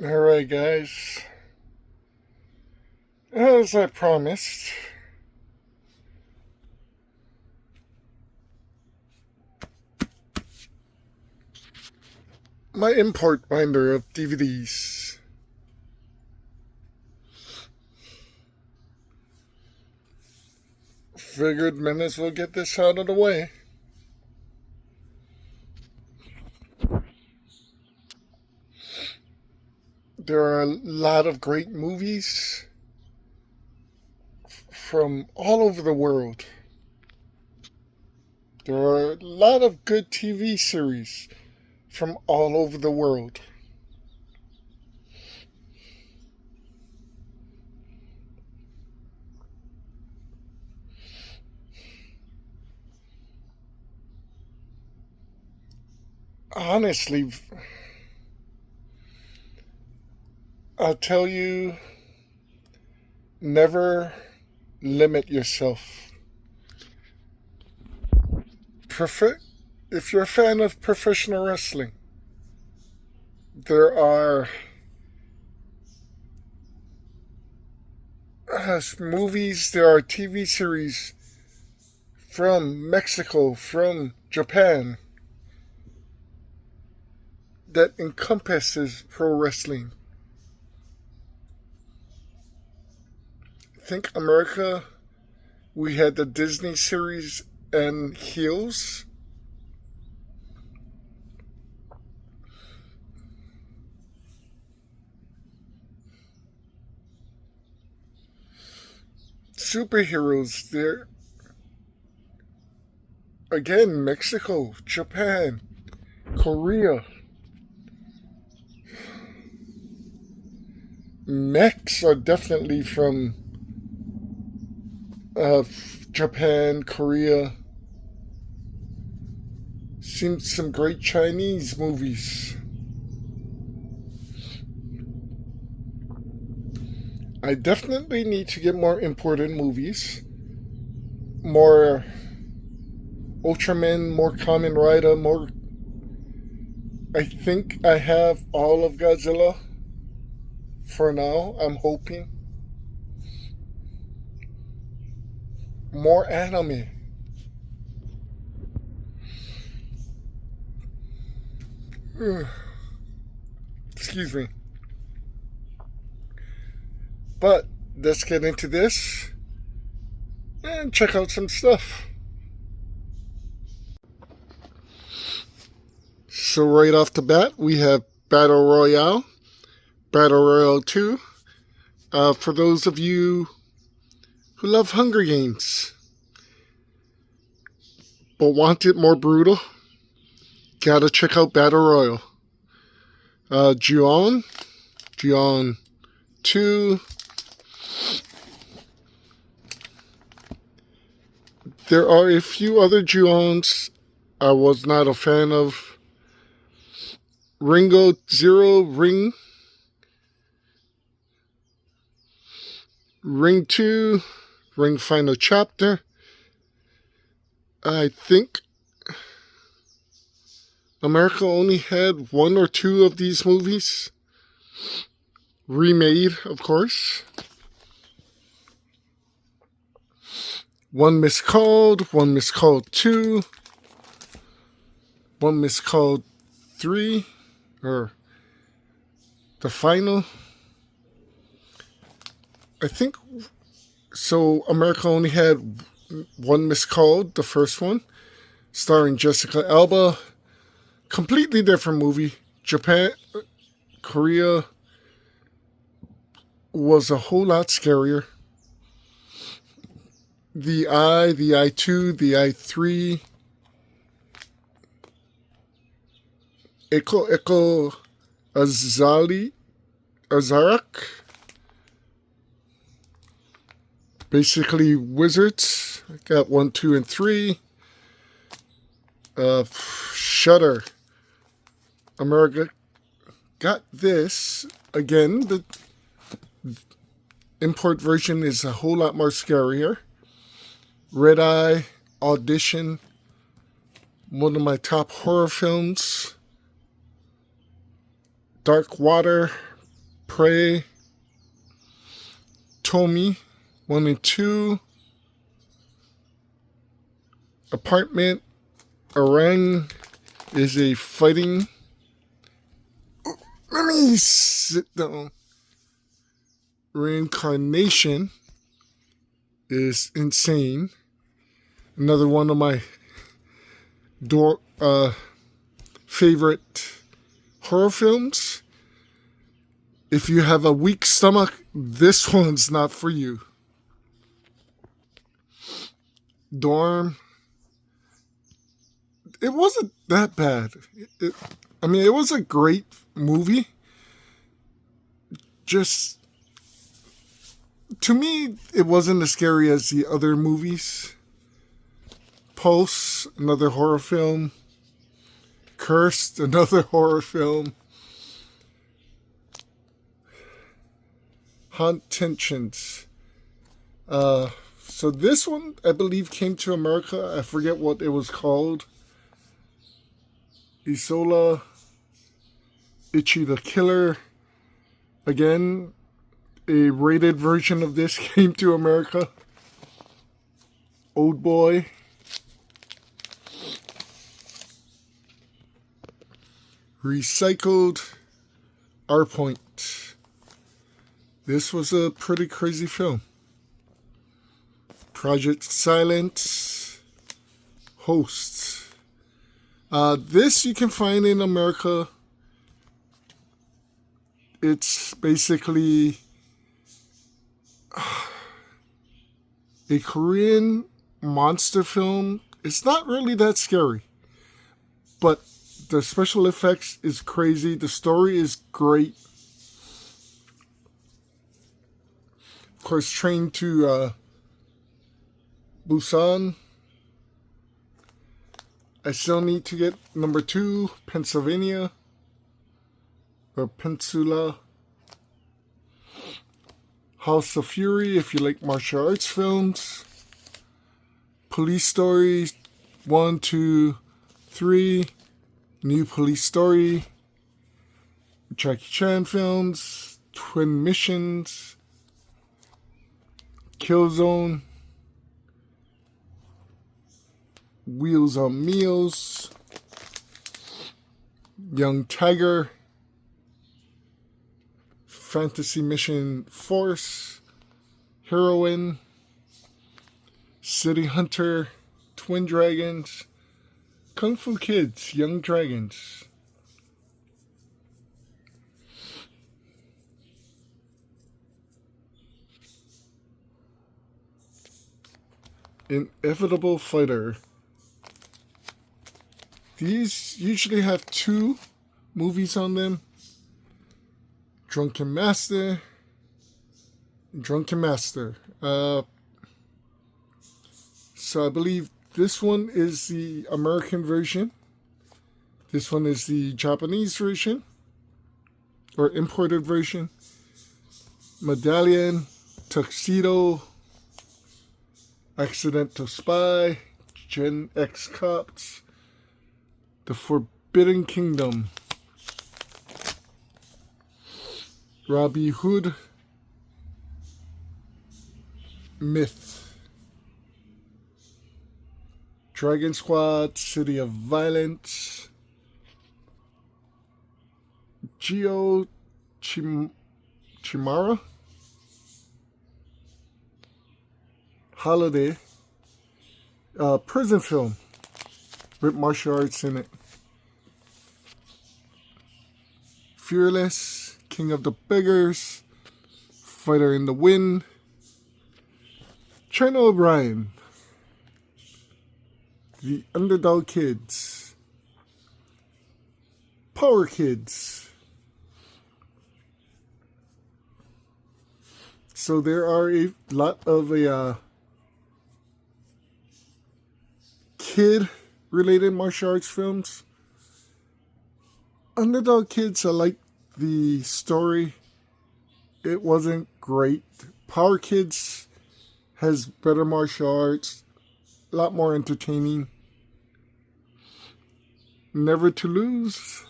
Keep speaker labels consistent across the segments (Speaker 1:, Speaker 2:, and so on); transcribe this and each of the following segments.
Speaker 1: Alright, guys. As I promised, my import binder of DVDs. Figured might as well get this out of the way. There are a lot of great movies from all over the world. There are a lot of good TV series from all over the world. Honestly, I'll tell you, never limit yourself. If you're a fan of professional wrestling, there are movies, there are TV series from Mexico, from Japan, that encompasses pro wrestling. I think America, we had the Disney series and Heels. Superheroes, there again, Mexico, Japan, Korea. Mechs are definitely from Japan, Korea. Seen some great Chinese movies. I definitely need to get more imported movies. More Ultraman, more Kamen Rider, more... I think I have all of Godzilla. For now, I'm hoping. More anime. Excuse me. But let's get into this and check out some stuff. So right off the bat, we have Battle Royale. Battle Royale 2. For those of you who love Hunger Games but want it more brutal, gotta check out Battle Royale. Ju-On 2. There are a few other Ju-Ons I was not a fan of. Ringo Zero, Ring 2, Ring Final Chapter. I think America only had one or two of these movies. Remade, of course. One Miscalled, One Miscalled 2, One Miscalled 3, or the final. I think so. America only had One Miscalled, the first one, starring Jessica Alba. Completely different movie. Japan, Korea was a whole lot scarier. The I-2, the I-3. Echo Azarak. Basically wizards. I got 1, 2, and 3. Shudder. America got this. Again, the import version is a whole lot more scarier. Red Eye, Audition, one of my top horror films. Dark Water, Prey, Tommy, 1 and 2, Apartment, Orang is a fighting. Let me sit down. Reincarnation is insane. Another one of my favorite horror films. If you have a weak stomach, this one's not for you. Dorm. It wasn't that bad. It was a great movie. Just, to me, it wasn't as scary as the other movies. Pulse, another horror film. Cursed, another horror film. Haunt Tensions. So this one, I believe, came to America. I forget what it was called. Isola, Ichi the Killer. Again, a rated version of this came to America. Old Boy. Recycled. R Point. This was a pretty crazy film. Project Silence. Hosts. This you can find in America. It's basically a Korean monster film. It's not really that scary, but the special effects is crazy. The story is great. Of course, Train to Busan. I still need to get number 2, Pennsylvania, or Peninsula. House of Fury, if you like martial arts films. Police Story, 1, 2, 3. New Police Story. Jackie Chan films. Twin Missions. Killzone. Wheels on Meals, Young Tiger, Fantasy Mission Force, Heroine, City Hunter, Twin Dragons, Kung Fu Kids, Young Dragons. Inevitable Fighter. These usually have 2 movies on them. Drunken Master. So I believe this one is the American version. This one is the Japanese version. Or imported version. Medallion. Tuxedo. Accidental Spy. Gen X Cops. The Forbidden Kingdom. Robbie Hood. Myth. Dragon Squad. City of Violence. Geo Chimara. Holiday. Prison film. With martial arts in it. Fearless, King of the Beggars, Fighter in the Wind, China O'Brien, The Underdog Kids, Power Kids. So there are a lot of kid-related martial arts films. Underdog Kids, I like the story. It wasn't great. Power Kids has better martial arts, a lot more entertaining. Never to Lose,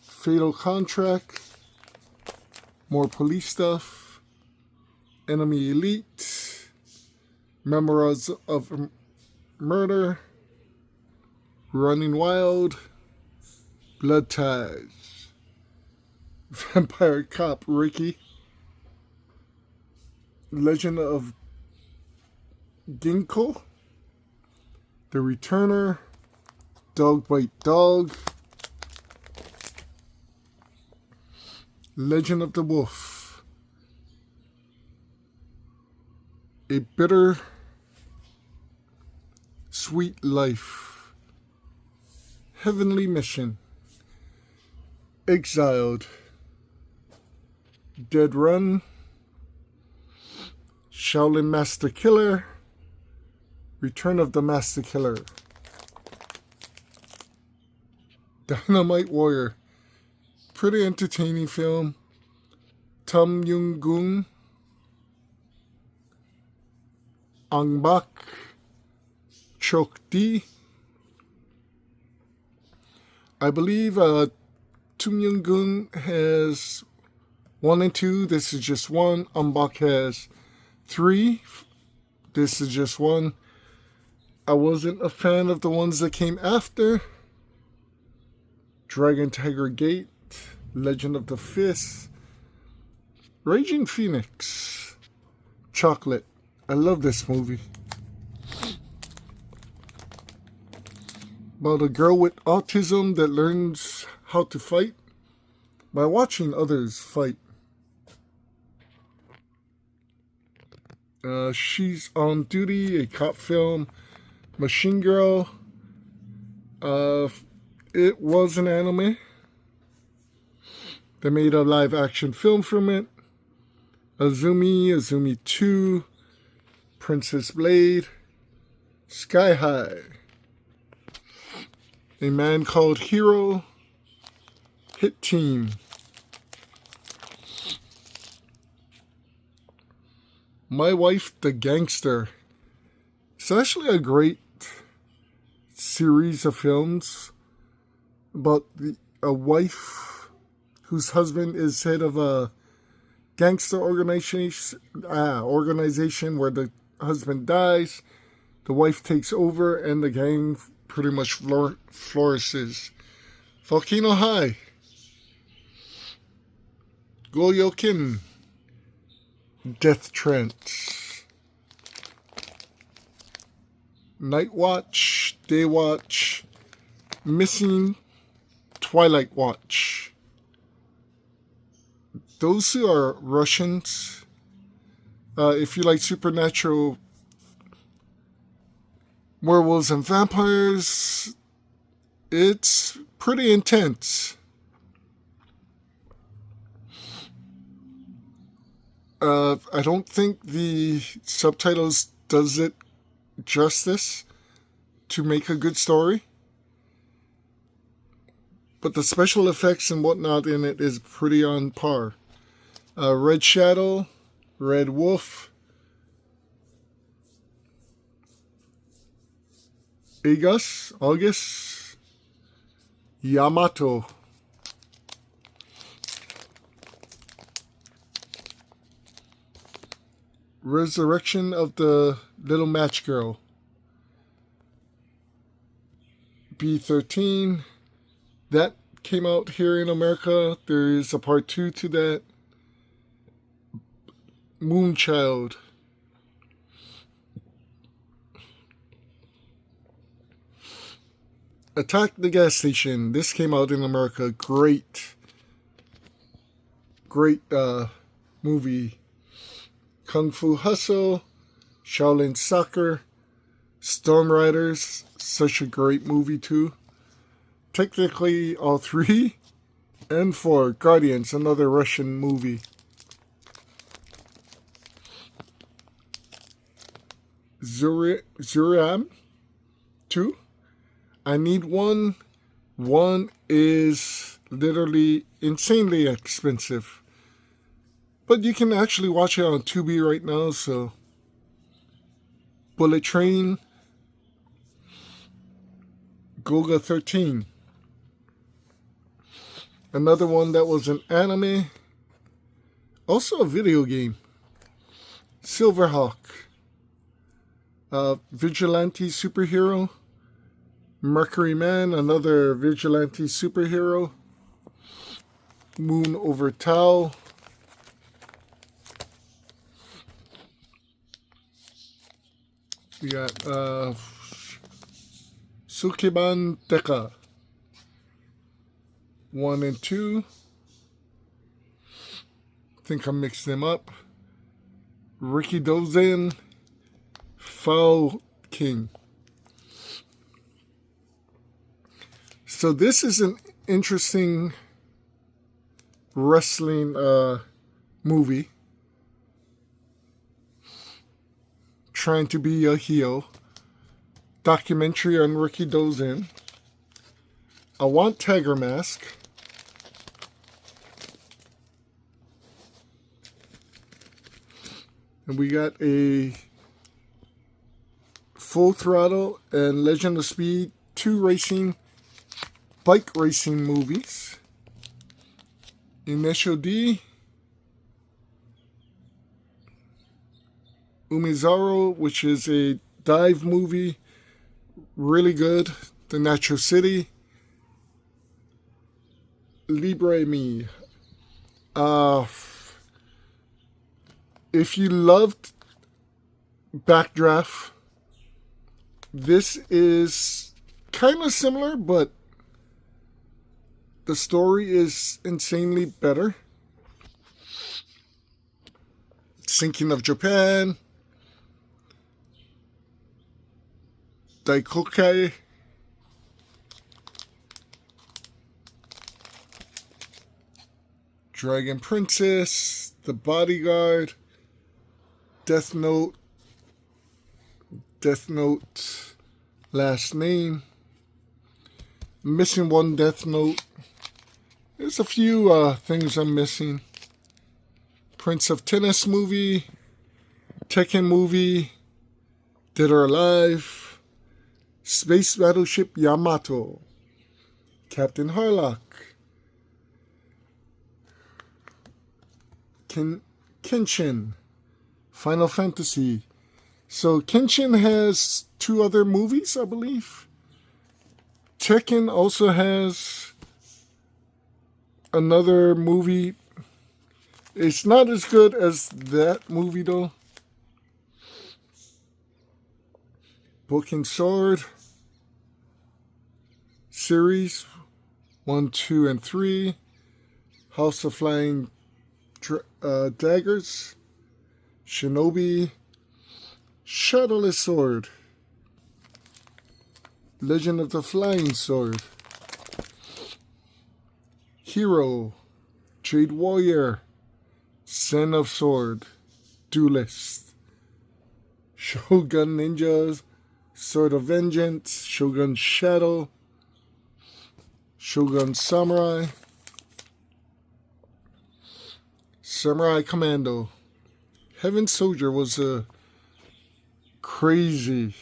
Speaker 1: Fatal Contract, more police stuff, Enemy Elite, Memoirs of Murder, Running Wild, Blood Ties, Vampire Cop Ricky, Legend of Ginkgo, The Returner, Dog Bite Dog, Legend of the Wolf, A Bitter Sweet Life, Heavenly Mission, Exiled, Dead Run, Shaolin Master Killer, Return of the Master Killer, Dynamite Warrior, pretty entertaining film, Tum Yung Gung, Ang Bak, Chok Di. I believe Tum Yung Gung has 1 and 2. This is just 1. Ang Bak has 3. This is just 1. I wasn't a fan of the ones that came after. Dragon Tiger Gate, Legend of the Fist, Raging Phoenix, Chocolate. I love this movie. About a girl with autism that learns how to fight by watching others fight. She's on Duty, a cop film. Machine Girl. It was an anime. They made a live action film from it. Azumi 2, Princess Blade, Sky High, A Man Called Hero, Hit Team, My Wife the Gangster. It's actually a great series of films about a wife whose husband is head of a gangster organization where the husband dies, the wife takes over, and the gang pretty much flourishes. Volcano High, Goyokin, Death Trance, Night Watch, Day Watch, Missing, Twilight Watch. Those who are Russians, if you like supernatural werewolves and vampires, it's pretty intense. I don't think the subtitles does it justice to make a good story. But the special effects and whatnot in it is pretty on par. Red Shadow, Red Wolf, August, Yamato. Resurrection of the Little Match Girl. B13. That came out here in America. There is a part 2 to that. Moonchild. Attack the Gas Station. This came out in America. Great movie. Kung Fu Hustle, Shaolin Soccer, Storm Riders, such a great movie too. Technically all 3. And 4, Guardians, another Russian movie. Zuram, Two. I need one. One is literally insanely expensive. But you can actually watch it on Tubi right now, so. Bullet Train. Golga 13. Another one that was an anime. Also a video game. Silverhawk. Vigilante superhero. Mercury Man, another vigilante superhero. Moon over Tao. We got Sukeban Deka 1 and 2. I think I mixed them up. Ricky Dozen, Foul King. So this is an interesting wrestling movie. Trying to be a heel. Documentary on Ricky Dozen. I want Tiger Mask. And we got a Full Throttle and Legend of Speed 2 racing, bike racing movies. Initial D. Umezawa, which is a dive movie. Really good. The Natural City. Libre Me. If you loved Backdraft, this is kind of similar, but the story is insanely better. Sinking of Japan. Daikokai. Dragon Princess. The Bodyguard. Death Note. Death Note. Last Name. Missing one Death Note. There's a few things I'm missing. Prince of Tennis movie. Tekken movie. Dead or Alive. Space Battleship Yamato. Captain Harlock. Kenshin. Final Fantasy. So Kenshin has 2 other movies, I believe. Tekken also has another movie. It's not as good as that movie though. Book and Sword series 1, 2, and 3. House of Flying Daggers. Shinobi. Shadowless Sword. Legend of the Flying Sword. Hero. Jade Warrior. Son of Sword. Duelist. Shogun Ninjas. Sword of Vengeance. Shogun Shadow. Shogun Samurai. Samurai Commando. Heaven Soldier was a crazy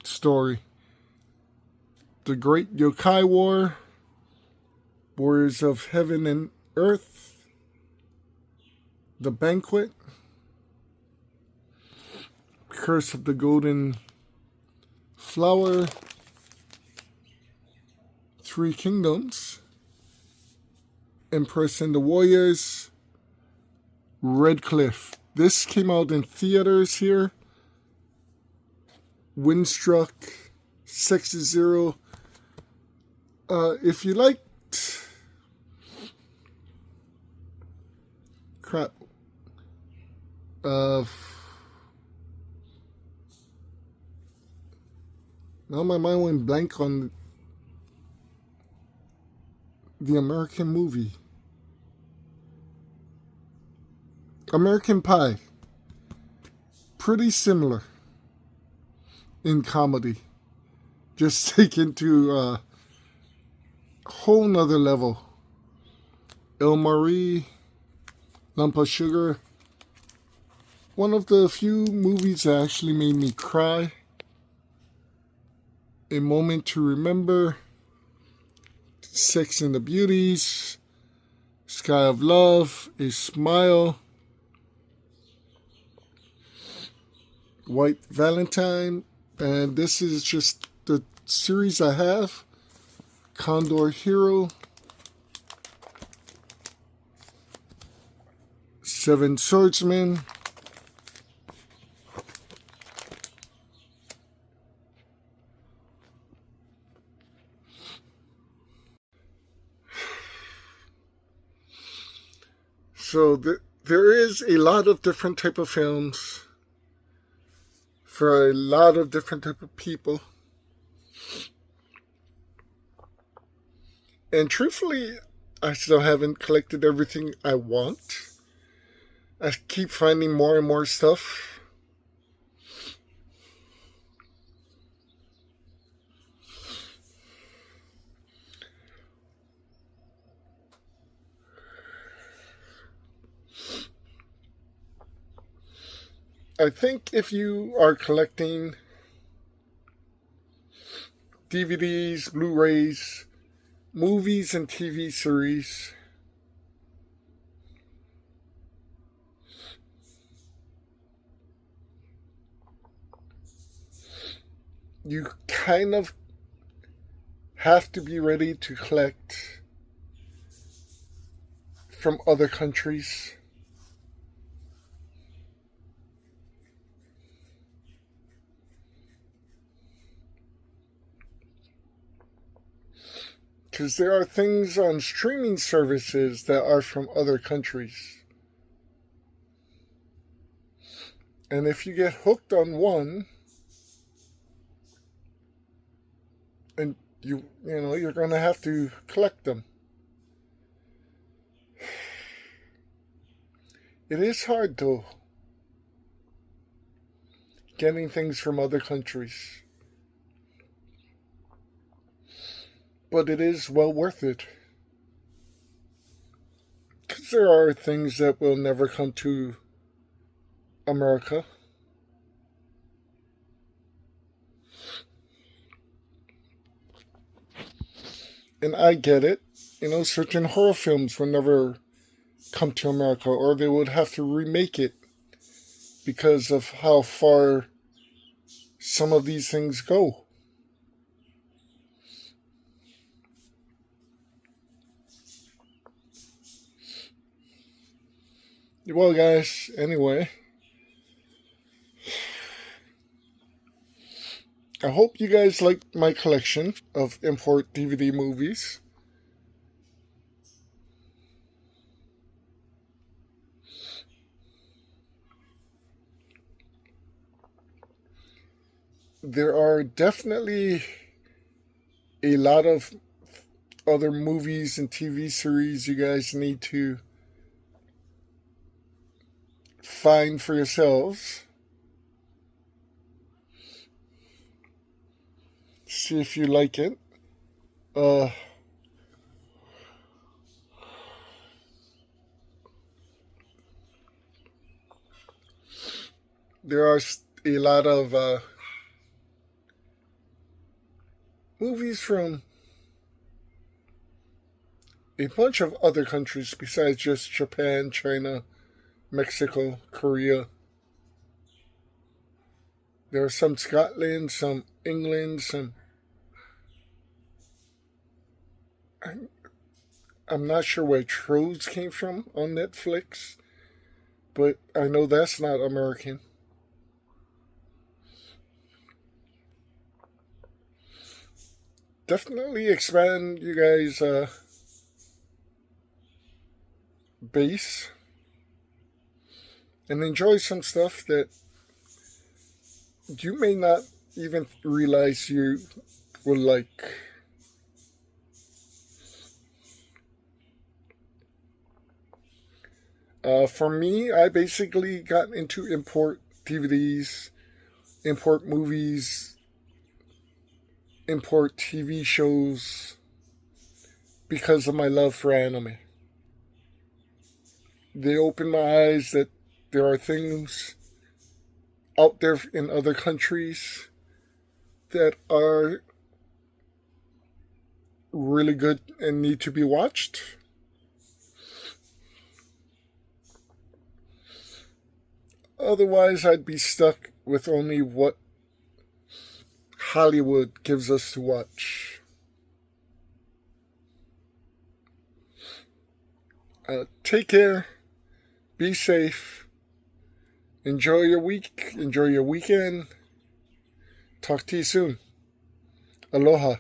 Speaker 1: story. The Great Yokai War. Warriors of Heaven and Earth. The Banquet. Curse of the Golden Flower. 3 Kingdoms. Empress and the Warriors. Red Cliff. This came out in theaters here. Windstruck. Sexy Zero. If you liked... Crap. Now my mind went blank on the American movie. American Pie. pretty similar in comedy, just taken to a whole nother level. El Marie, Lump of Sugar, one of the few movies that actually made me cry. A Moment to Remember, Sex and the Beauties, Sky of Love, A Smile, White Valentine, and this is just the series I have. Condor Hero, Seven Swordsmen, so there is a lot of different type of films for a lot of different type of people. And truthfully, I still haven't collected everything I want. I keep finding more and more stuff. I think if you are collecting DVDs, Blu-rays, movies, and TV series, you kind of have to be ready to collect from other countries. Because there are things on streaming services that are from other countries. And if you get hooked on one, and you're going to have to collect them. It is hard though, getting things from other countries. But it is well worth it. Because there are things that will never come to America. And I get it. Certain horror films will never come to America, or they would have to remake it because of how far some of these things go. Well, guys, anyway, I hope you guys like my collection of import DVD movies. There are definitely a lot of other movies and TV series you guys need to find for yourselves. See if you like it. There are a lot of movies from a bunch of other countries besides just Japan, China, Mexico, Korea. There are some Scotland, some England, some... I'm not sure where Trolls came from on Netflix, but I know that's not American. Definitely expand you guys' base and enjoy some stuff that you may not even realize you will like. For me, I basically got into import DVDs, import movies, import TV shows because of my love for anime. They opened my eyes that there are things out there in other countries that are really good and need to be watched. Otherwise, I'd be stuck with only what Hollywood gives us to watch. Take care. Be safe. Enjoy your week. Enjoy your weekend. Talk to you soon. Aloha.